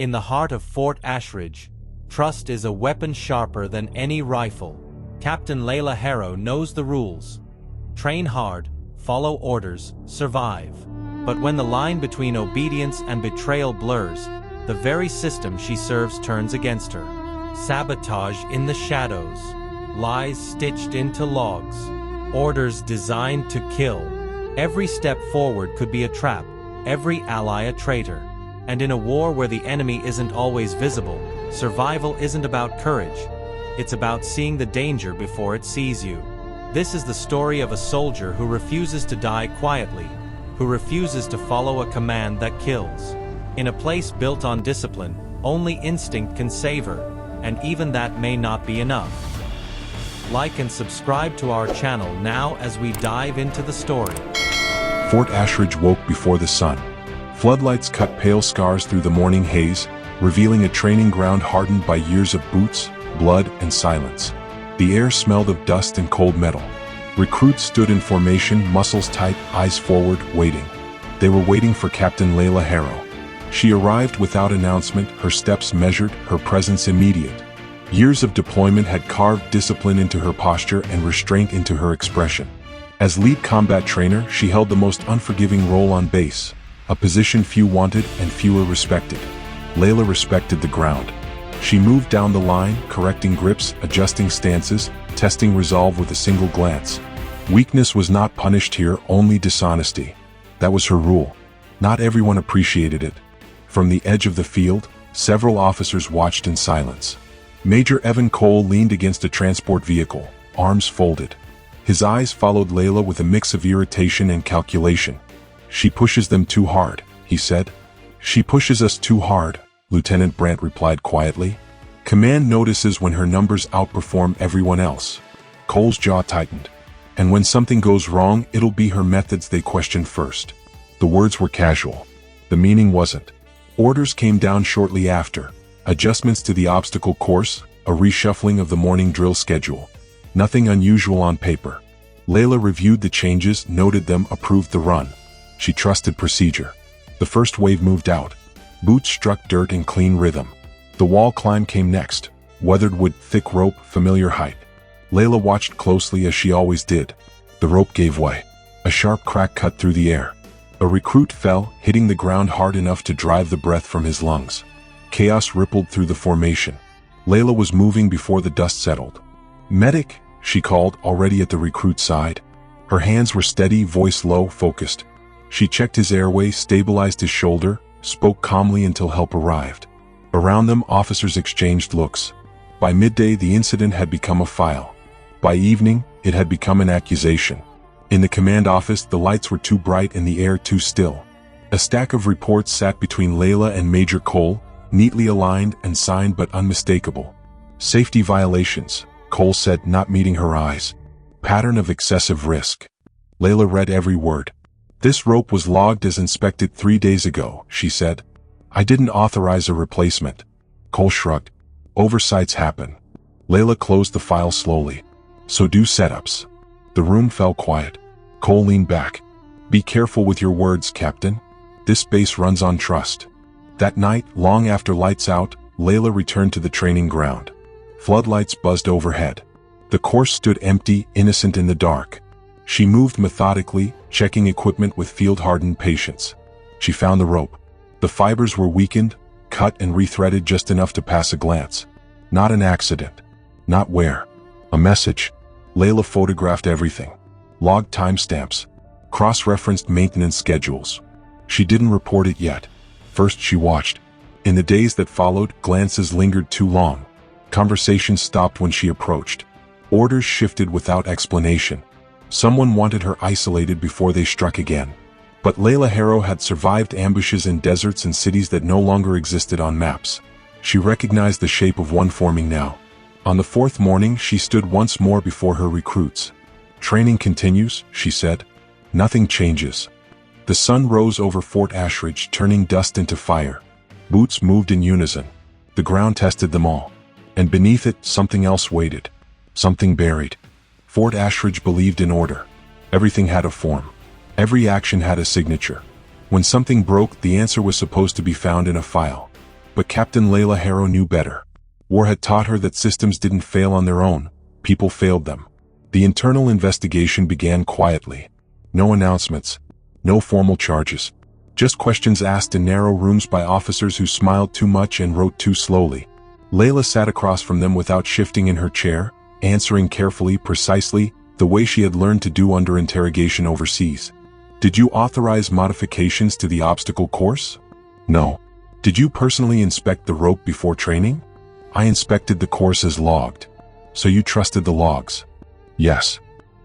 In the heart of Fort Ashridge, trust is a weapon sharper than any rifle. Captain Leila Harrow knows the rules. Train hard, follow orders, survive. But when the line between obedience and betrayal blurs, the very system she serves turns against her. Sabotage in the shadows, lies stitched into logs, orders designed to kill. Every step forward could be a trap, every ally a traitor. And in a war where the enemy isn't always visible, survival isn't about courage. It's about seeing the danger before it sees you. This is the story of a soldier who refuses to die quietly, who refuses to follow a command that kills. In a place built on discipline, only instinct can save her, and even that may not be enough. Like and subscribe to our channel now as we dive into the story. Fort Ashridge woke before the sun. Floodlights cut pale scars through the morning haze, revealing a training ground hardened by years of boots, blood, and silence. The air smelled of dust and cold metal. Recruits stood in formation, muscles tight, eyes forward, waiting. They were waiting for Captain Leila Harrow. She arrived without announcement, her steps measured, her presence immediate. Years of deployment had carved discipline into her posture and restraint into her expression. As lead combat trainer, she held the most unforgiving role on base, a position few wanted and fewer respected. Leila respected the ground. She moved down the line, correcting grips, adjusting stances, testing resolve with a single glance. Weakness was not punished here, only dishonesty. That was her rule. Not everyone appreciated it. From the edge of the field, several officers watched in silence. Major Evan Cole leaned against a transport vehicle, arms folded. His eyes followed Leila with a mix of irritation and calculation. "She pushes them too hard," he said. "She pushes us too hard," Lieutenant Brandt replied quietly. "Command notices when her numbers outperform everyone else." Cole's jaw tightened. "And when something goes wrong, it'll be her methods they question first." The words were casual. The meaning wasn't. Orders came down shortly after. Adjustments to the obstacle course, a reshuffling of the morning drill schedule. Nothing unusual on paper. Leila reviewed the changes, noted them, approved the run. She trusted procedure. The first wave moved out. Boots struck dirt in clean rhythm. The wall climb came next. Weathered wood, thick rope, familiar height. Leila watched closely as she always did. The rope gave way. A sharp crack cut through the air. A recruit fell, hitting the ground hard enough to drive the breath from his lungs. Chaos rippled through the formation. Leila was moving before the dust settled. "Medic," she called, already at the recruit's side. Her hands were steady, voice low, focused. She checked his airway, stabilized his shoulder, spoke calmly until help arrived. Around them, officers exchanged looks. By midday, the incident had become a file. By evening, it had become an accusation. In the command office, the lights were too bright and the air too still. A stack of reports sat between Leila and Major Cole, neatly aligned and signed but unmistakable. "Safety violations," Cole said, not meeting her eyes. "Pattern of excessive risk." Leila read every word. "This rope was logged as inspected 3 days ago," she said. "I didn't authorize a replacement." Cole shrugged. "Oversights happen." Leila closed the file slowly. "So do setups." The room fell quiet. Cole leaned back. "Be careful with your words, Captain. This base runs on trust." That night, long after lights out, Leila returned to the training ground. Floodlights buzzed overhead. The course stood empty, innocent in the dark. She moved methodically, checking equipment with field-hardened patience. She found the rope. The fibers were weakened, cut and rethreaded just enough to pass a glance. Not an accident. Not where. A message. Leila photographed everything. Logged timestamps. Cross-referenced maintenance schedules. She didn't report it yet. First she watched. In the days that followed, glances lingered too long. Conversations stopped when she approached. Orders shifted without explanation. Someone wanted her isolated before they struck again. But Leila Harrow had survived ambushes in deserts and cities that no longer existed on maps. She recognized the shape of one forming now. On the fourth morning, she stood once more before her recruits. "Training continues," she said. "Nothing changes." The sun rose over Fort Ashridge, turning dust into fire. Boots moved in unison. The ground tested them all. And beneath it, something else waited. Something buried. Fort Ashridge believed in order. Everything had a form. Every action had a signature. When something broke, the answer was supposed to be found in a file. But Captain Leila Harrow knew better. War had taught her that systems didn't fail on their own, people failed them. The internal investigation began quietly. No announcements, no formal charges. Just questions asked in narrow rooms by officers who smiled too much and wrote too slowly. Leila sat across from them without shifting in her chair, answering carefully, precisely, the way she had learned to do under interrogation overseas. Did you authorize modifications to the obstacle course? No. Did you personally inspect the rope before training? I inspected the course as logged. So you trusted the logs? Yes.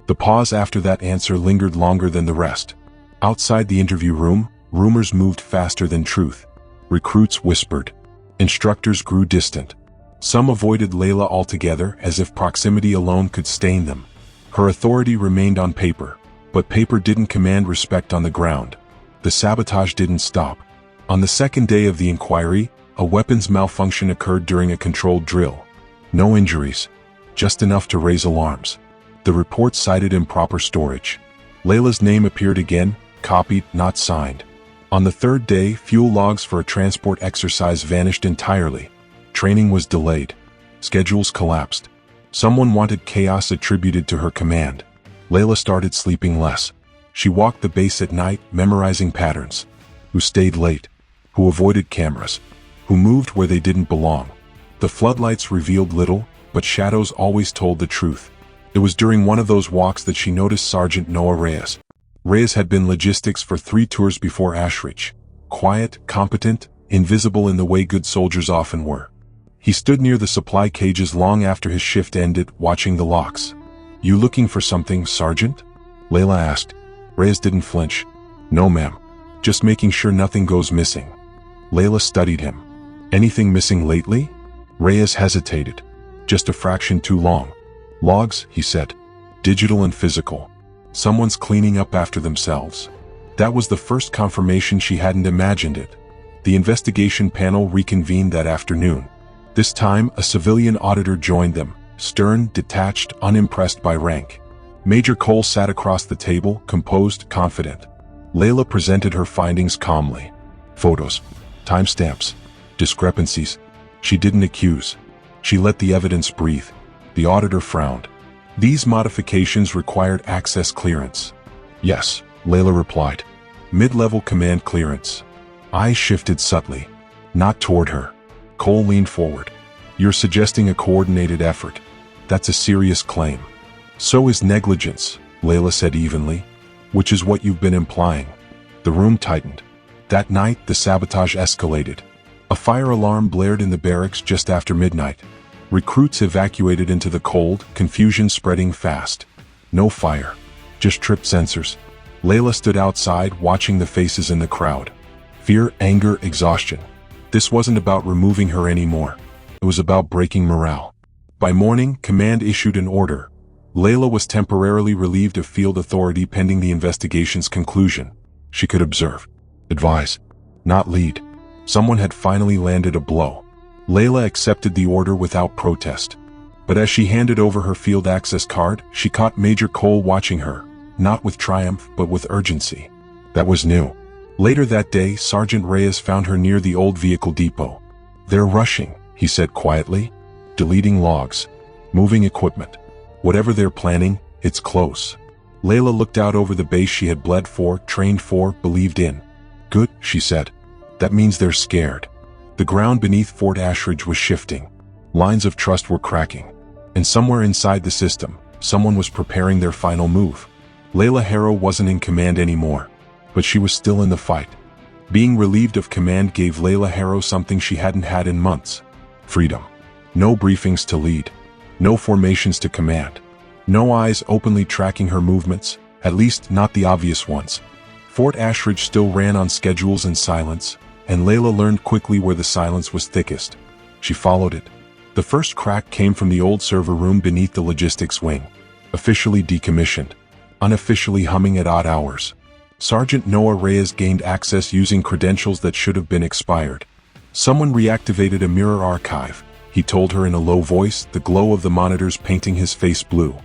The pause after that answer lingered longer than the rest. Outside the interview room, rumors moved faster than truth. Recruits whispered. Instructors grew distant. Some avoided Leila altogether as if proximity alone could stain them. Her authority remained on paper, but paper didn't command respect on the ground. The sabotage didn't stop. On the second day of the inquiry, a weapons malfunction occurred during a controlled drill. No injuries, just enough to raise alarms. The report cited improper storage. Leila's name appeared again, copied, not signed. On the third day, fuel logs for a transport exercise vanished entirely. Training was delayed. Schedules collapsed. Someone wanted chaos attributed to her command. Leila started sleeping less. She walked the base at night, memorizing patterns. Who stayed late? Who avoided cameras? Who moved where they didn't belong? The floodlights revealed little, but shadows always told the truth. It was during one of those walks that she noticed Sergeant Noah Reyes. Reyes had been logistics for 3 tours before Ashridge. Quiet, competent, invisible in the way good soldiers often were. He stood near the supply cages long after his shift ended, watching the locks. You looking for something, Sergeant? Leila asked. Reyes didn't flinch. No, ma'am. Just making sure nothing goes missing. Leila studied him. Anything missing lately? Reyes hesitated. Just a fraction too long. Logs, he said. Digital and physical. Someone's cleaning up after themselves. That was the first confirmation she hadn't imagined it. The investigation panel reconvened that afternoon. This time, a civilian auditor joined them, stern, detached, unimpressed by rank. Major Cole sat across the table, composed, confident. Leila presented her findings calmly. Photos, timestamps, discrepancies. She didn't accuse. She let the evidence breathe. The auditor frowned. These modifications required access clearance. Yes, Leila replied. Mid-level command clearance. Eyes shifted subtly. Not toward her. Cole leaned forward. You're suggesting a coordinated effort. That's a serious claim. So is negligence, Leila said evenly. Which is what you've been implying. The room tightened. That night, the sabotage escalated. A fire alarm blared in the barracks just after midnight. Recruits evacuated into the cold, confusion spreading fast. No fire. Just tripped sensors. Leila stood outside, watching the faces in the crowd. Fear, anger, exhaustion. This wasn't about removing her anymore. It was about breaking morale. By morning, command issued an order. Leila was temporarily relieved of field authority pending the investigation's conclusion. She could observe. Advise. Not lead. Someone had finally landed a blow. Leila accepted the order without protest. But as she handed over her field access card, she caught Major Cole watching her, not with triumph but with urgency. That was new. Later that day, Sergeant Reyes found her near the old vehicle depot. They're rushing, he said quietly. Deleting logs. Moving equipment. Whatever they're planning, it's close. Leila looked out over the base she had bled for, trained for, believed in. Good, she said. That means they're scared. The ground beneath Fort Ashridge was shifting. Lines of trust were cracking. And somewhere inside the system, someone was preparing their final move. Leila Harrow wasn't in command anymore, but she was still in the fight. Being relieved of command gave Leila Harrow something she hadn't had in months. Freedom. No briefings to lead. No formations to command. No eyes openly tracking her movements, at least not the obvious ones. Fort Ashridge still ran on schedules and silence, and Leila learned quickly where the silence was thickest. She followed it. The first crack came from the old server room beneath the logistics wing, officially decommissioned, unofficially humming at odd hours. Sergeant Noah Reyes gained access using credentials that should have been expired. Someone reactivated a mirror archive, he told her in a low voice, the glow of the monitors painting his face blue.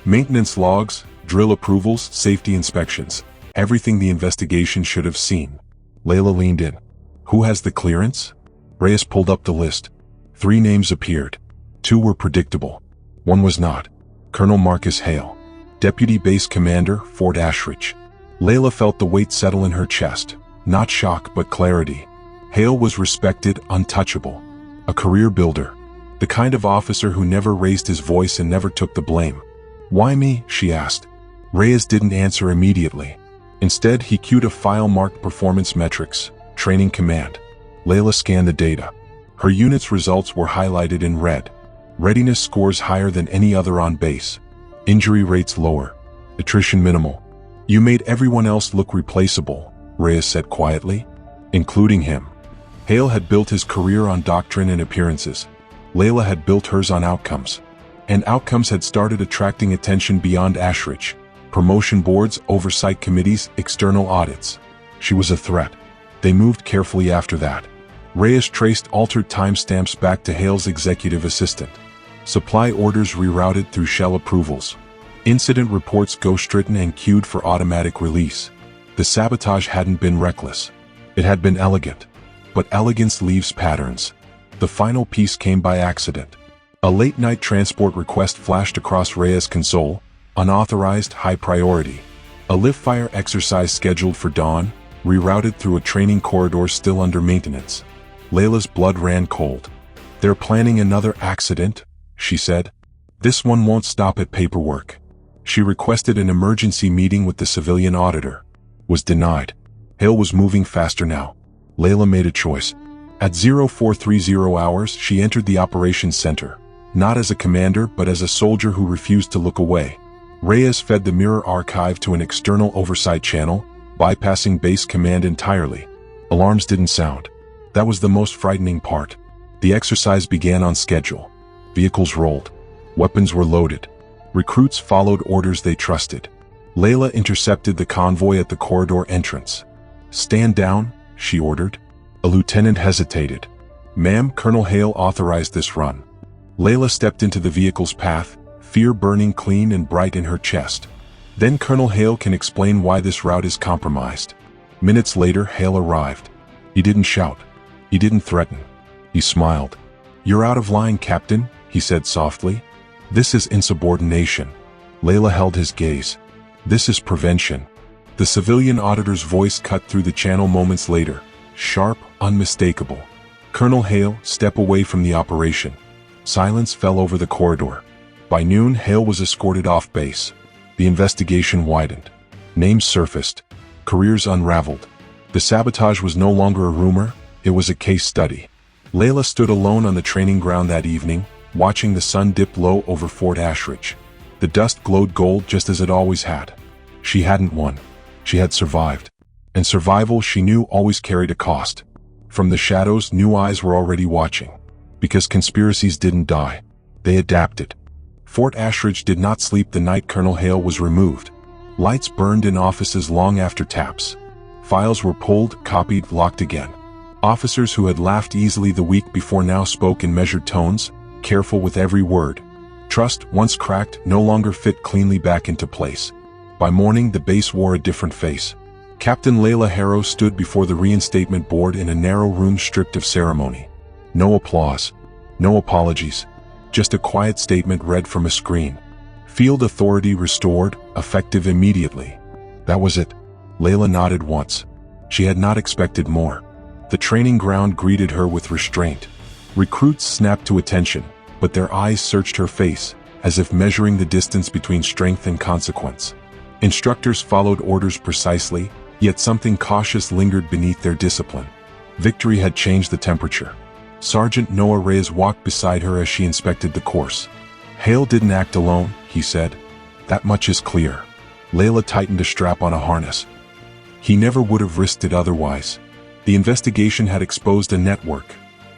Maintenance logs, drill approvals, safety inspections, everything the investigation should have seen. Leila leaned in. Who has the clearance? Reyes pulled up the list. 3 names appeared. 2 were predictable. 1 was not. Colonel Marcus Hale, Deputy Base Commander, Fort Ashridge. Leila felt the weight settle in her chest. Not shock, but clarity. Hale was respected, untouchable. A career builder. The kind of officer who never raised his voice and never took the blame. "Why me?" she asked. Reyes didn't answer immediately. Instead, he cued a file marked Performance Metrics, Training Command. Leila scanned the data. Her unit's results were highlighted in red. Readiness scores higher than any other on base. Injury rates lower. Attrition minimal. "You made everyone else look replaceable," Reyes said quietly. "Including him." Hale had built his career on doctrine and appearances. Leila had built hers on outcomes. And outcomes had started attracting attention beyond Ashridge. Promotion boards, oversight committees, external audits. She was a threat. They moved carefully after that. Reyes traced altered timestamps back to Hale's executive assistant. Supply orders rerouted through shell approvals. Incident reports ghost-written and queued for automatic release. The sabotage hadn't been reckless. It had been elegant. But elegance leaves patterns. The final piece came by accident. A late-night transport request flashed across Reyes' console, unauthorized, high priority. A live-fire exercise scheduled for dawn, rerouted through a training corridor still under maintenance. Leila's blood ran cold. "They're planning another accident," she said. "This one won't stop at paperwork." She requested an emergency meeting with the civilian auditor. Was denied. Hale was moving faster now. Leila made a choice. At 0430 hours, she entered the operations center. Not as a commander, but as a soldier who refused to look away. Reyes fed the mirror archive to an external oversight channel, bypassing base command entirely. Alarms didn't sound. That was the most frightening part. The exercise began on schedule. Vehicles rolled. Weapons were loaded. Recruits followed orders they trusted. Leila intercepted the convoy at the corridor entrance. "Stand down," she ordered. A lieutenant hesitated. "Ma'am, Colonel Hale authorized this run." Leila stepped into the vehicle's path, fear burning clean and bright in her chest. "Then Colonel Hale can explain why this route is compromised." Minutes later, Hale arrived. He didn't shout. He didn't threaten. He smiled. "You're out of line, Captain," he said softly. "This is insubordination." Leila held his gaze. "This is prevention." The civilian auditor's voice cut through the channel moments later. Sharp, unmistakable. "Colonel Hale, step away from the operation." Silence fell over the corridor. By noon, Hale was escorted off base. The investigation widened. Names surfaced. Careers unraveled. The sabotage was no longer a rumor, it was a case study. Leila stood alone on the training ground that evening, watching the sun dip low over Fort Ashridge. The dust glowed gold just as it always had. She hadn't won. She had survived. And survival, she knew, always carried a cost. From the shadows, new eyes were already watching. Because conspiracies didn't die. They adapted. Fort Ashridge did not sleep the night Colonel Hale was removed. Lights burned in offices long after taps. Files were pulled, copied, locked again. Officers who had laughed easily the week before now spoke in measured tones, careful with every word. Trust, once cracked, no longer fit cleanly back into place. By morning, the base wore a different face. Captain Leila Harrow stood before the reinstatement board in a narrow room stripped of ceremony. No applause. No apologies. Just a quiet statement read from a screen. Field authority restored, effective immediately. That was it. Leila nodded once. She had not expected more. The training ground greeted her with restraint. Recruits snapped to attention, but their eyes searched her face, as if measuring the distance between strength and consequence. Instructors followed orders precisely, yet something cautious lingered beneath their discipline. Victory had changed the temperature. Sergeant Noah Reyes walked beside her as she inspected the course. "Hale didn't act alone," he said. "That much is clear." Leila tightened a strap on a harness. He never would have risked it otherwise. The investigation had exposed a network.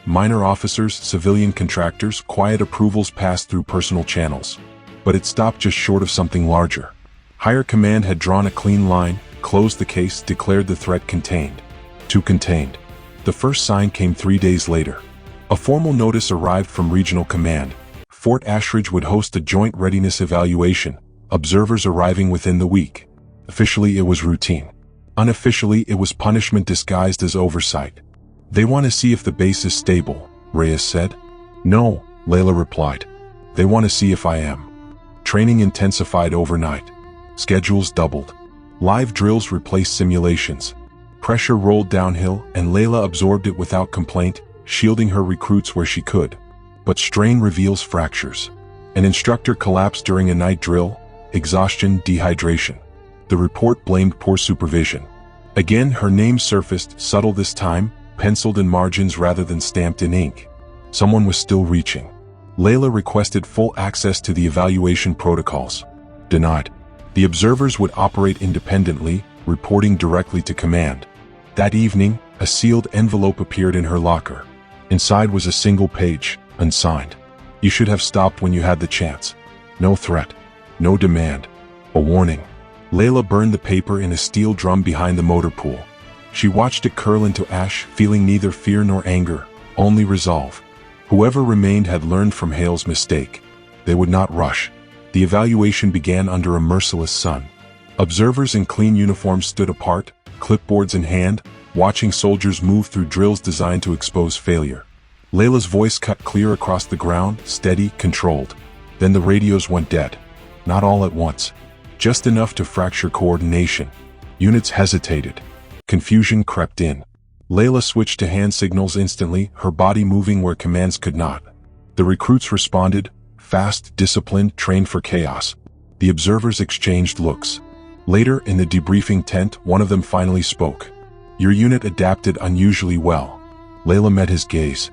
Minor officers, civilian contractors, quiet approvals passed through personal channels. But it stopped just short of something larger. Higher command had drawn a clean line, closed the case, declared the threat contained. Too contained. The first sign came 3 days later. A formal notice arrived from regional command. Fort Ashridge would host a joint readiness evaluation, observers arriving within the week. Officially, it was routine. Unofficially, it was punishment disguised as oversight. They want to see if the base is stable, Reyes said. No, Leila replied. They want to see if I am. Training intensified overnight. Schedules doubled. Live drills replaced simulations. Pressure rolled downhill, and Leila absorbed it without complaint, shielding her recruits where she could. But strain reveals fractures. An instructor collapsed during a night drill, exhaustion, dehydration. The report blamed poor supervision. Again, her name surfaced, subtle this time, penciled in margins rather than stamped in ink. Someone was still reaching. Leila requested full access to the evaluation protocols. Denied. The observers would operate independently, reporting directly to command. That evening, a sealed envelope appeared in her locker. Inside was a single page, unsigned. You should have stopped when you had the chance. No threat. No demand. A warning. Leila burned the paper in a steel drum behind the motor pool. She watched it curl into ash, feeling neither fear nor anger, only resolve. Whoever remained had learned from Hale's mistake. They would not rush. The evaluation began under a merciless sun. Observers in clean uniforms stood apart, clipboards in hand, watching soldiers move through drills designed to expose failure. Leila's voice cut clear across the ground, steady, controlled. Then the radios went dead. Not all at once. Just enough to fracture coordination. Units hesitated. Confusion crept in. Leila switched to hand signals instantly, her body moving where commands could not. The recruits responded, fast, disciplined, trained for chaos. The observers exchanged looks. Later, in the debriefing tent, one of them finally spoke. Your unit adapted unusually well. Leila met his gaze.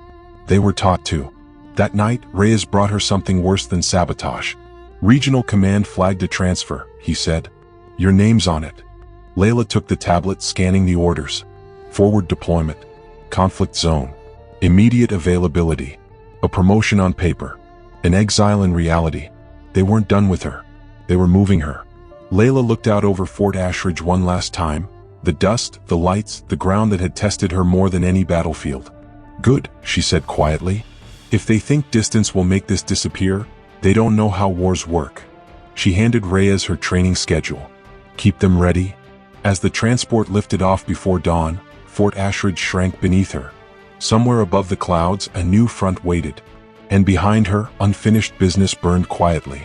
They were taught to. That night, Reyes brought her something worse than sabotage. Regional command flagged a transfer, he said. Your name's on it. Leila took the tablet, scanning the orders. Forward deployment. Conflict zone. Immediate availability. A promotion on paper. An exile in reality. They weren't done with her. They were moving her. Leila looked out over Fort Ashridge one last time. The dust, the lights, the ground that had tested her more than any battlefield. Good, she said quietly. If they think distance will make this disappear, they don't know how wars work. She handed Reyes her training schedule. Keep them ready. As the transport lifted off before dawn, Fort Ashridge shrank beneath her. Somewhere above the clouds, a new front waited. And behind her, unfinished business burned quietly.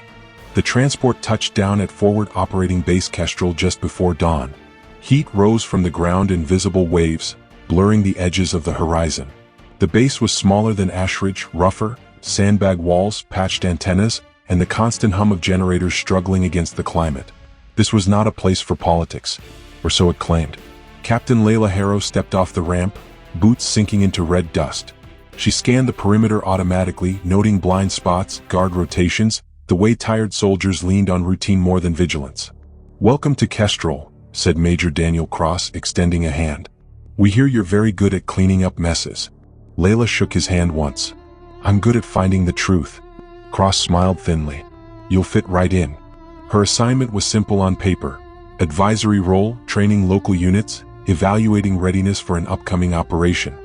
The transport touched down at Forward Operating Base Kestrel just before dawn. Heat rose from the ground in visible waves, blurring the edges of the horizon. The base was smaller than Ashridge, rougher, sandbag walls, patched antennas, and the constant hum of generators struggling against the climate. This was not a place for politics, or so it claimed. Captain Leila Harrow stepped off the ramp, boots sinking into red dust. She scanned the perimeter automatically, noting blind spots, guard rotations, the way tired soldiers leaned on routine more than vigilance. Welcome to Kestrel, said Major Daniel Cross, extending a hand. We hear you're very good at cleaning up messes. Leila shook his hand once. I'm good at finding the truth. Cross smiled thinly. You'll fit right in. Her assignment was simple on paper. Advisory role, training local units, evaluating readiness for an upcoming operation.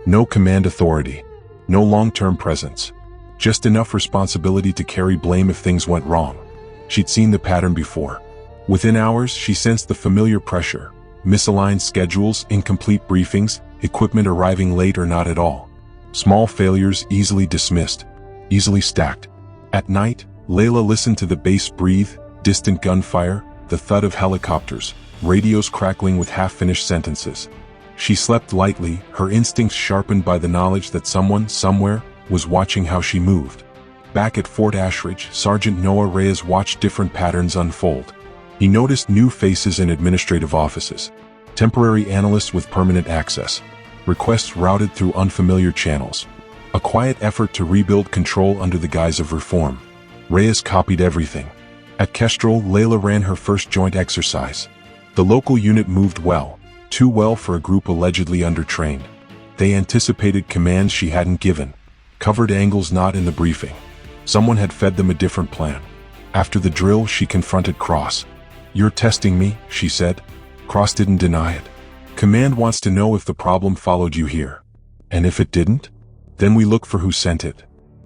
No command authority. No long-term presence. Just enough responsibility to carry blame if things went wrong. She'd seen the pattern before. Within hours, she sensed the familiar pressure. Misaligned schedules, incomplete briefings, equipment arriving late or not at all. Small failures easily dismissed, easily stacked. At night, Leila listened to the base breathe, distant gunfire, the thud of helicopters, radios crackling with half-finished sentences. She slept lightly, her instincts sharpened by the knowledge that someone, somewhere, was watching how she moved. Back at Fort Ashridge, Sergeant Noah Reyes watched different patterns unfold. He noticed new faces in administrative offices, temporary analysts with permanent access, requests routed through unfamiliar channels, a quiet effort to rebuild control under the guise of reform. Reyes copied everything. At Kestrel, Leila ran her first joint exercise. The local unit moved well, too well for a group allegedly undertrained. They anticipated commands she hadn't given, covered angles not in the briefing. Someone had fed them a different plan. After the drill, she confronted Cross. You're testing me, she said. Cross didn't deny it. Command wants to know if the problem followed you here. And if it didn't? Then we look for who sent it.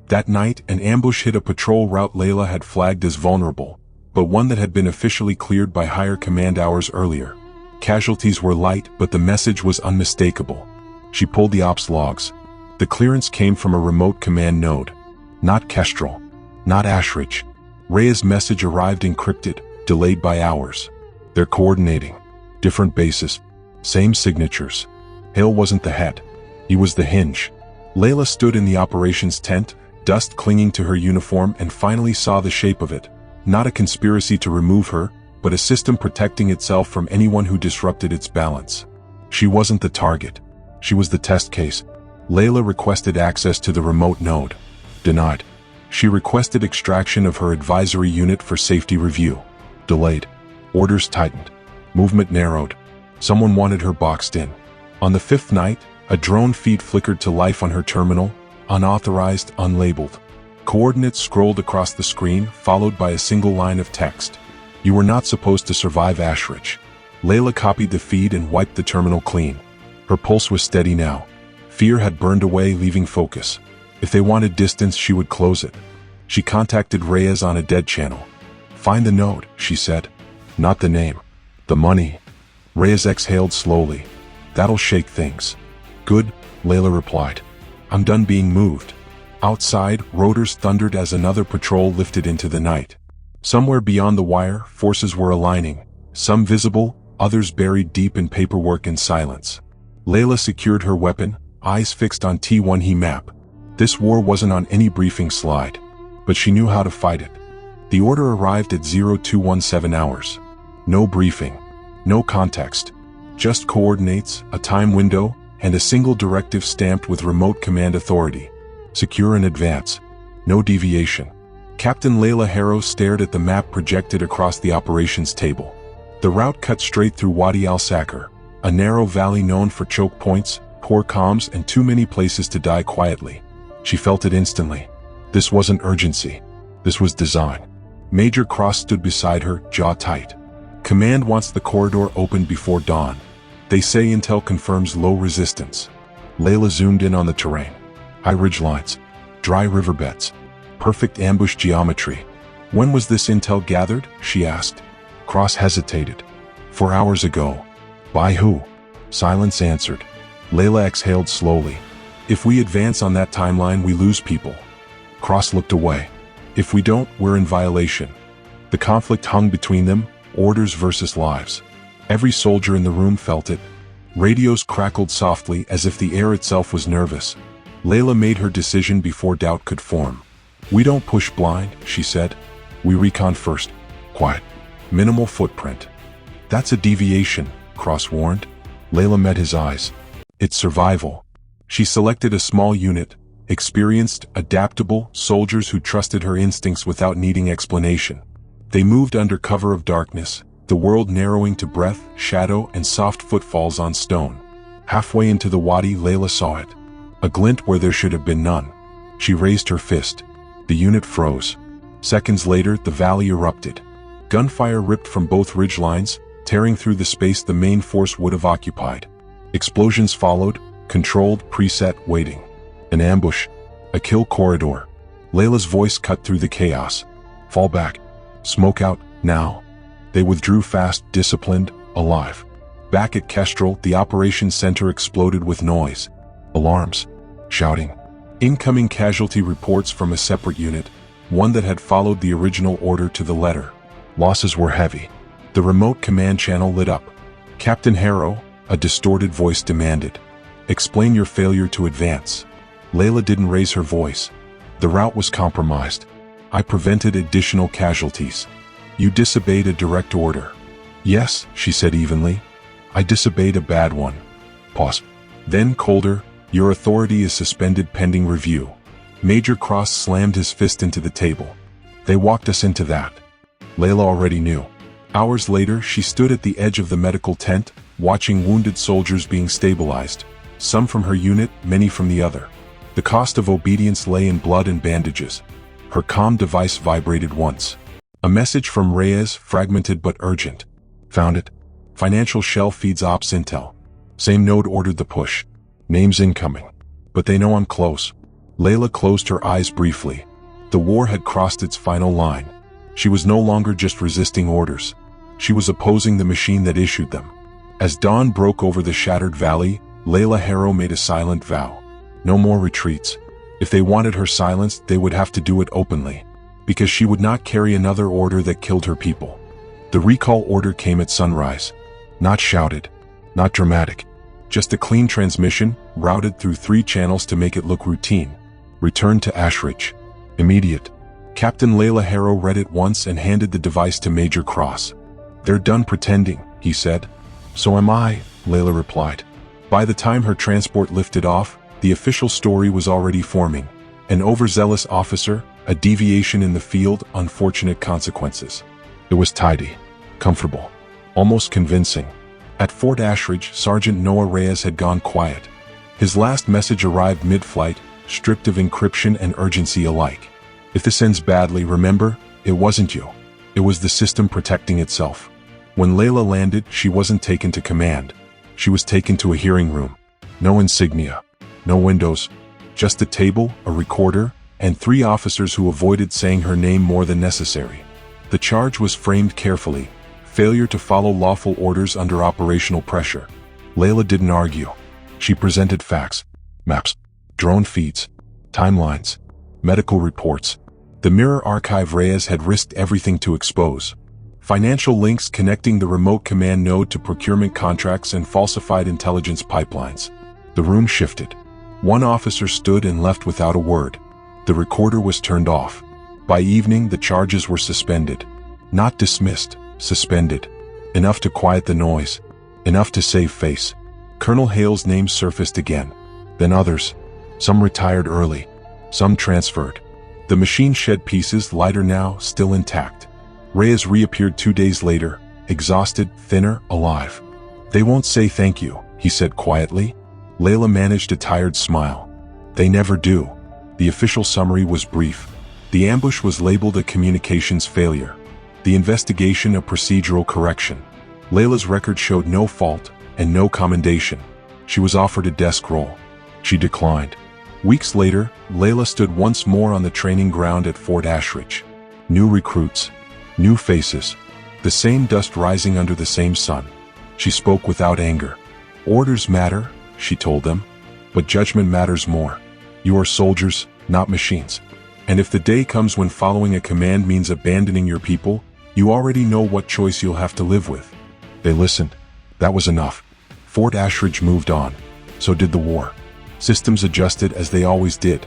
That night, an ambush hit a patrol route Leila had flagged as vulnerable, but one that had been officially cleared by higher command hours earlier. Casualties were light, but the message was unmistakable. She pulled the ops logs. The clearance came from a remote command node. Not Kestrel. Not Ashridge. Rhea's message arrived encrypted, delayed by hours. They're coordinating. Different bases. Same signatures. Hale wasn't the head. He was the hinge. Leila stood in the operations tent, dust clinging to her uniform, and finally saw the shape of it. Not a conspiracy to remove her, but a system protecting itself from anyone who disrupted its balance. She wasn't the target. She was the test case. Leila requested access to the remote node. Denied. She requested extraction of her advisory unit for safety review. Delayed. Orders tightened. Movement narrowed. Someone wanted her boxed in. On the fifth night, a drone feed flickered to life on her terminal, unauthorized, unlabeled. Coordinates scrolled across the screen, followed by a single line of text. You were not supposed to survive Ashridge. Leila copied the feed and wiped the terminal clean. Her pulse was steady now. Fear had burned away, leaving focus. If they wanted distance, she would close it. She contacted Reyes on a dead channel. Find the node, she said. Not the name. The money. Reyes exhaled slowly. That'll shake things. Good, Leila replied. I'm done being moved. Outside, rotors thundered as another patrol lifted into the night. Somewhere beyond the wire, forces were aligning, some visible, others buried deep in paperwork and silence. Leila secured her weapon, eyes fixed on T1 map. This war wasn't on any briefing slide, but she knew how to fight it. The order arrived at 0217 hours. No briefing, no context, just coordinates, a time window, and a single directive stamped with remote command authority. Secure in advance. No deviation. Captain Leila Harrow stared at the map projected across the operations table. The route cut straight through Wadi al-Sakr, a narrow valley known for choke points, poor comms, and too many places to die quietly. She felt it instantly. This wasn't urgency. This was design. Major Cross stood beside her, jaw tight. Command wants the corridor opened before dawn. They say intel confirms low resistance. Leila zoomed in on the terrain. High ridgelines. Dry riverbeds. Perfect ambush geometry. When was this intel gathered? She asked. Cross hesitated. 4 hours ago. By who? Silence answered. Leila exhaled slowly. If we advance on that timeline, we lose people. Cross looked away. If we don't, we're in violation. The conflict hung between them, orders versus lives. Every soldier in the room felt it. Radios crackled softly as if the air itself was nervous. Leila made her decision before doubt could form. We don't push blind, she said. We recon first. Quiet. Minimal footprint. That's a deviation, Cross warned. Leila met his eyes. It's survival. She selected a small unit, experienced, adaptable soldiers who trusted her instincts without needing explanation. They moved under cover of darkness, the world narrowing to breath, shadow, and soft footfalls on stone. Halfway into the wadi, Leila saw it. A glint where there should have been none. She raised her fist. The unit froze. Seconds later, the valley erupted. Gunfire ripped from both ridgelines, tearing through the space the main force would have occupied. Explosions followed, controlled, preset, waiting. An ambush. A kill corridor. Leila's voice cut through the chaos. Fall back. Smoke out, now. They withdrew fast, disciplined, alive. Back at Kestrel, the operations center exploded with noise. Alarms. Shouting. Incoming casualty reports from a separate unit, one that had followed the original order to the letter. Losses were heavy. The remote command channel lit up. Captain Harrow, a distorted voice demanded. Explain your failure to advance. Leila didn't raise her voice. The route was compromised. I prevented additional casualties. You disobeyed a direct order. Yes, she said evenly. I disobeyed a bad one. Pause. Then colder, your authority is suspended pending review. Major Cross slammed his fist into the table. They walked us into that. Leila already knew. Hours later, she stood at the edge of the medical tent, watching wounded soldiers being stabilized. Some from her unit, many from the other. The cost of obedience lay in blood and bandages. Her comm device vibrated once. A message from Reyes, fragmented but urgent. Found it. Financial shell feeds ops intel. Same node ordered the push. Names incoming. But they know I'm close. Leila closed her eyes briefly. The war had crossed its final line. She was no longer just resisting orders. She was opposing the machine that issued them. As dawn broke over the shattered valley, Leila Harrow made a silent vow. No more retreats. If they wanted her silenced, they would have to do it openly, because she would not carry another order that killed her people. The recall order came at sunrise. Not shouted, not dramatic, just a clean transmission, routed through 3 channels to make it look routine. Return to Ashridge. Immediate. Captain Leila Harrow read it once and handed the device to Major Cross. "They're done pretending," he said. "So am I," Leila replied. By the time her transport lifted off, the official story was already forming. An overzealous officer, a deviation in the field, unfortunate consequences. It was tidy, comfortable, almost convincing. At Fort Ashridge, Sergeant Noah Reyes had gone quiet. His last message arrived mid-flight, stripped of encryption and urgency alike. "If this ends badly, remember, it wasn't you. It was the system protecting itself." When Leila landed, she wasn't taken to command. She was taken to a hearing room. No insignia, no windows, just a table, a recorder, and 3 officers who avoided saying her name more than necessary. The charge was framed carefully: failure to follow lawful orders under operational pressure. Leila didn't argue. She presented facts, maps, drone feeds, timelines, medical reports. The mirror archive Reyes had risked everything to expose. Financial links connecting the remote command node to procurement contracts and falsified intelligence pipelines. The room shifted. One officer stood and left without a word. The recorder was turned off. By evening, the charges were suspended. Not dismissed, suspended. Enough to quiet the noise. Enough to save face. Colonel Hale's name surfaced again. Then others. Some retired early. Some transferred. The machine shed pieces, lighter now, still intact. Reyes reappeared 2 days later, exhausted, thinner, alive. "They won't say thank you," he said quietly. Leila managed a tired smile. "They never do." The official summary was brief. The ambush was labeled a communications failure. The investigation a procedural correction. Leila's record showed no fault and no commendation. She was offered a desk role. She declined. Weeks later, Leila stood once more on the training ground at Fort Ashridge. New recruits. New faces. The same dust rising under the same sun. She spoke without anger. "Orders matter," she told them, "but judgment matters more. You are soldiers, not machines. And if the day comes when following a command means abandoning your people, you already know what choice you'll have to live with." They listened. That was enough. Fort Ashridge moved on. So did the war. Systems adjusted as they always did.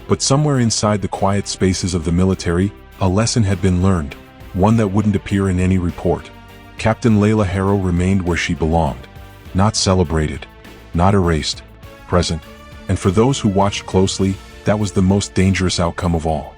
But somewhere inside the quiet spaces of the military, a lesson had been learned. One that wouldn't appear in any report. Captain Leila Harrow remained where she belonged. Not celebrated. Not erased. Present. And for those who watched closely, that was the most dangerous outcome of all.